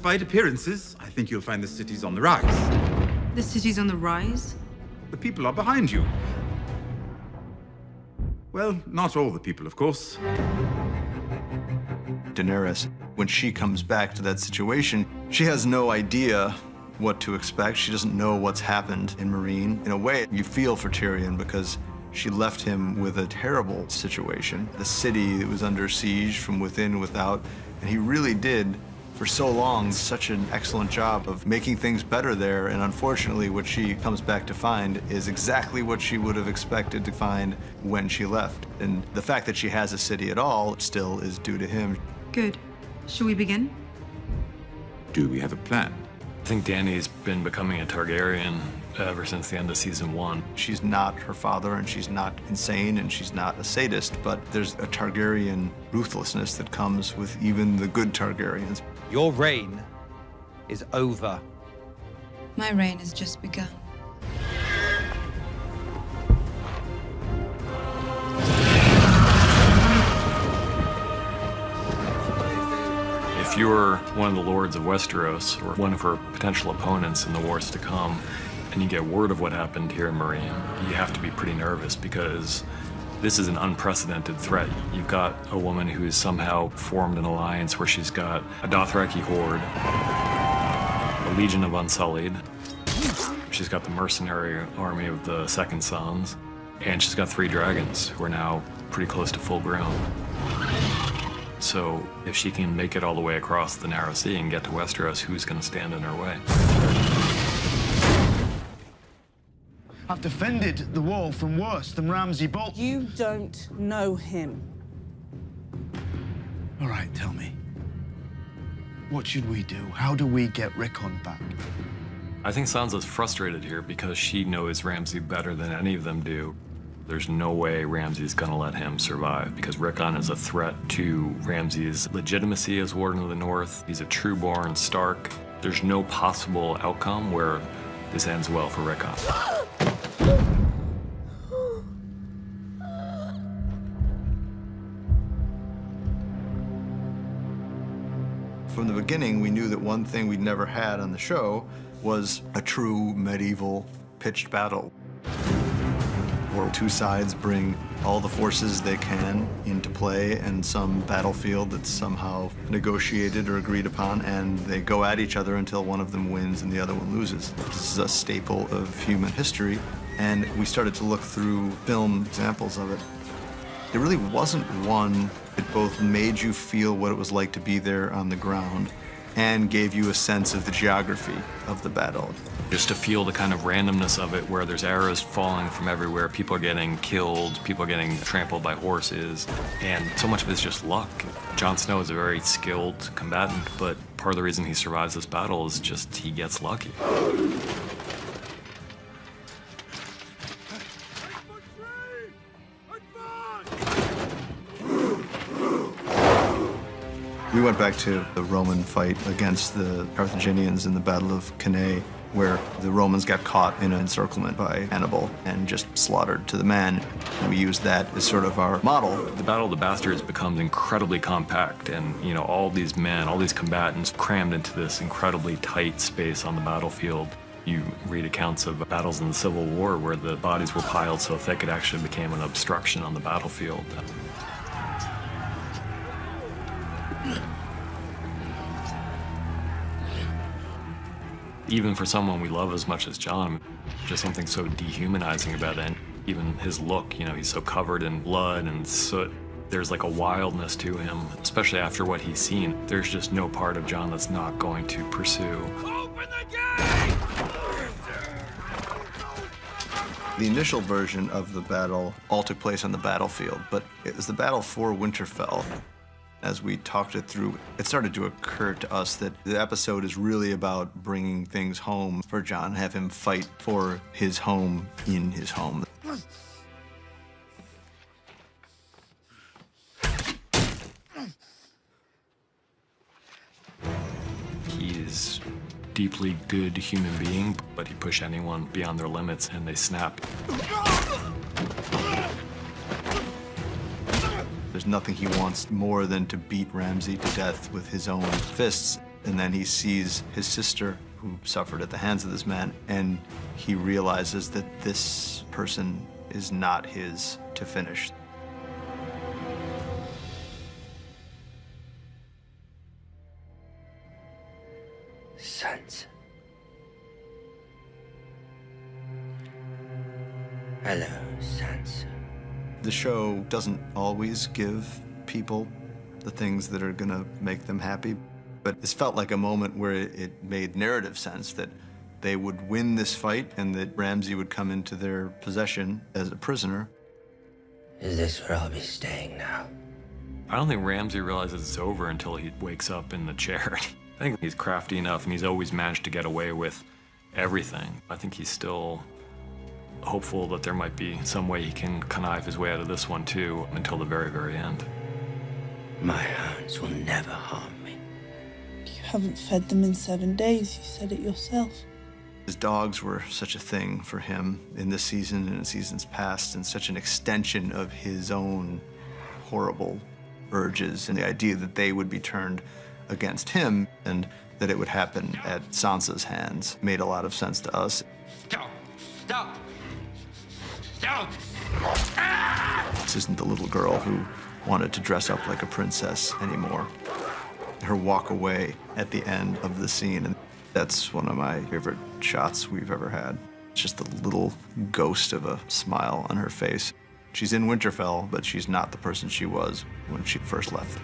despite appearances, I think you'll find the city's on the rise. The city's on the rise? The people are behind you. Well, not all the people, of course. Daenerys, when she comes back to that situation, she has no idea what to expect. She doesn't know what's happened in Meereen. In a way, you feel for Tyrion because she left him with a terrible situation. The city was under siege from within and without, and he really did, for so long, such an excellent job of making things better there. And unfortunately, what she comes back to find is exactly what she would have expected to find when she left. And the fact that she has a city at all still is due to him. Good. Shall we begin? Do we have a plan? I think Dany's been becoming a Targaryen ever since the end of season 1. She's not her father, and she's not insane, and she's not a sadist, but there's a Targaryen ruthlessness that comes with even the good Targaryens. Your reign is over. My reign has just begun. If you're one of the lords of Westeros, or one of her potential opponents in the wars to come, and you get word of what happened here in Meereen, you have to be pretty nervous because this is an unprecedented threat. You've got a woman who's somehow formed an alliance where she's got a Dothraki horde, a legion of Unsullied, she's got the mercenary army of the Second Sons, and she's got 3 dragons who are now pretty close to full grown. So if she can make it all the way across the Narrow Sea and get to Westeros, who's going to stand in her way? I've defended the wall from worse than Ramsay Bolt. You don't know him. All right, tell me. What should we do? How do we get Rickon back? I think Sansa's frustrated here because she knows Ramsay better than any of them do. There's no way Ramsay's gonna let him survive because Rickon is a threat to Ramsay's legitimacy as Warden of the North. He's a true-born Stark. There's no possible outcome where this ends well for Rickon. From the beginning, we knew that one thing we'd never had on the show was a true medieval pitched battle, where 2 sides bring all the forces they can into play in some battlefield that's somehow negotiated or agreed upon, and they go at each other until one of them wins and the other one loses. This is a staple of human history, and we started to look through film examples of it. There really wasn't one that both made you feel what it was like to be there on the ground and gave you a sense of the geography of the battle. Just to feel the kind of randomness of it where there's arrows falling from everywhere, people are getting killed, people are getting trampled by horses, and so much of it is just luck. Jon Snow is a very skilled combatant, but part of the reason he survives this battle is just he gets lucky. We went back to the Roman fight against the Carthaginians in the Battle of Cannae, where the Romans got caught in an encirclement by Hannibal and just slaughtered to the man. And we used that as sort of our model. The Battle of the Bastards becomes incredibly compact, and all these men, all these combatants crammed into this incredibly tight space on the battlefield. You read accounts of battles in the Civil War where the bodies were piled so thick it actually became an obstruction on the battlefield. Even for someone we love as much as Jon, just something so dehumanizing about it. And even his look, he's so covered in blood and soot. There's like a wildness to him, especially after what he's seen. There's just no part of Jon that's not going to pursue. Open the gate! The initial version of the battle all took place on the battlefield, but it was the battle for Winterfell. As we talked it through, it started to occur to us that the episode is really about bringing things home for Jon, have him fight for his home in his home. He's a deeply good human being, but he pushed anyone beyond their limits and they snap. There's nothing he wants more than to beat Ramsay to death with his own fists. And then he sees his sister, who suffered at the hands of this man, and he realizes that this person is not his to finish. Sansa. Hello, Sansa. The show doesn't always give people the things that are gonna make them happy, but this felt like a moment where it made narrative sense that they would win this fight and that Ramsay would come into their possession as a prisoner. Is this where I'll be staying now? I don't think Ramsay realizes it's over until he wakes up in the chair. I think he's crafty enough, and he's always managed to get away with everything. I think he's still hopeful that there might be some way he can connive his way out of this one, too, until the very, very end. My hounds will never harm me. You haven't fed them in 7 days, you said it yourself. His dogs were such a thing for him in this season and in seasons past, and such an extension of his own horrible urges, and the idea that they would be turned against him and that it would happen at Sansa's hands made a lot of sense to us. Stop! Stop! Stop! This isn't the little girl who wanted to dress up like a princess anymore. Her walk away at the end of the scene, and that's one of my favorite shots we've ever had. It's just the little ghost of a smile on her face. She's in Winterfell, but she's not the person she was when she first left.